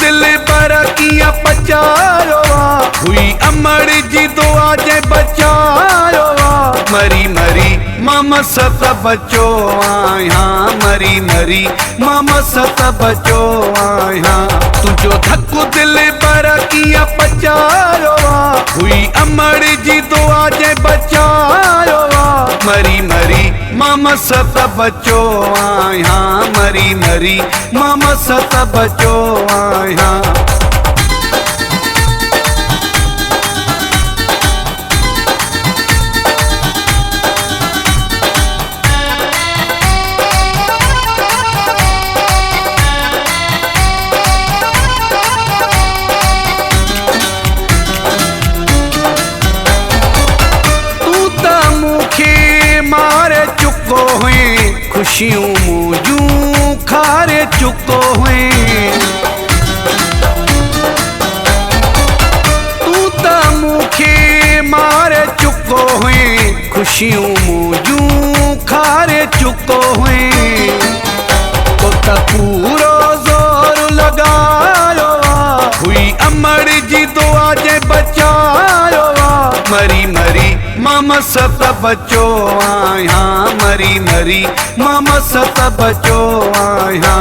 दिल पर किया पचायो हुई अमर जी दुआ जे बचायो मरी मरी मामा सत बचो आया मरी मरी मामा सत बचो आया तुझो धक्को दिल पर किया पचायो हुई अमर जी दुआ जे बचायो मरी मरी मामा सत बचो आया मरी मरी मामा सत बचो आया। खुशियों मुझू खारे चुको हुए तू ता मुखे मारे चुको हुए खुशियों मुझू खारे चुको हुए तो ता पूरो जोर लगायो हुई अमर जी दुआ जे बचायो मरी मरी मामा सत बचो आया मरी मरी मामा सत बचो आया।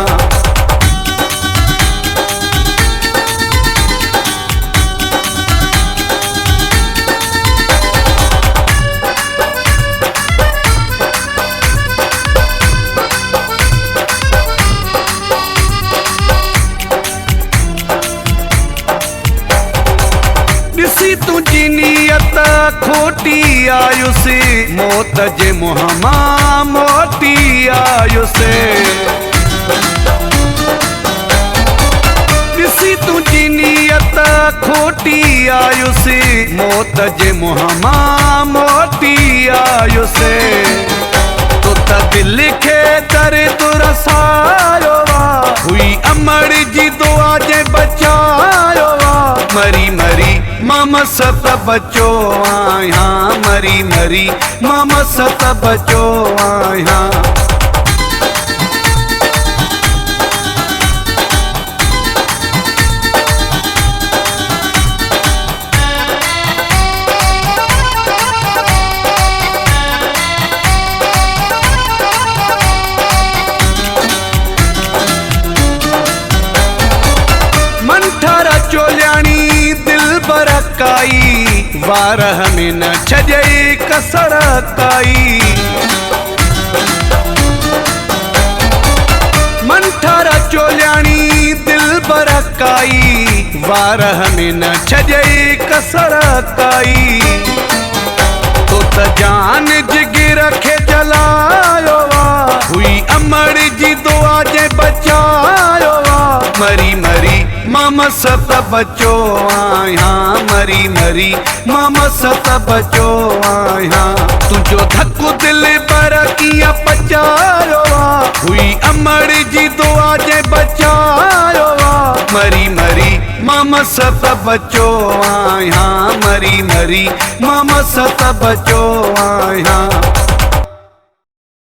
ॾिसी तुझी नियत खोटी आयुसे मौत जे मुहमा मोटी आयुसे ॾिसी तुझी नियत खोटी आयुसे मौत जे मुहमा मोटी आयुसे तो त दिल खे दर्द रसायो हुई अमर जी दुआ जे बचायो मरी मरी मामा सत बचो आया मरी मरी मामा सत बचो आया। मंठरा चोल्यानी दिल बरकाई वारह में न छजई कसर काई मंठरा चोल्यानी दिल बरकाई वारह में न छजई कसर काई तो त जान जिगर खे जलायो हुई अमर जी दुआ जे बचायो मरी मरी मामा सत बचो आया मरी मरी मामा सत बचो आया तुझो धक्को दिल पर किया पचायो हुई अमर जी दुआ जे बचायो मरी मरी मामा सत बचो आया मरी मरी मामा सत बचो आया।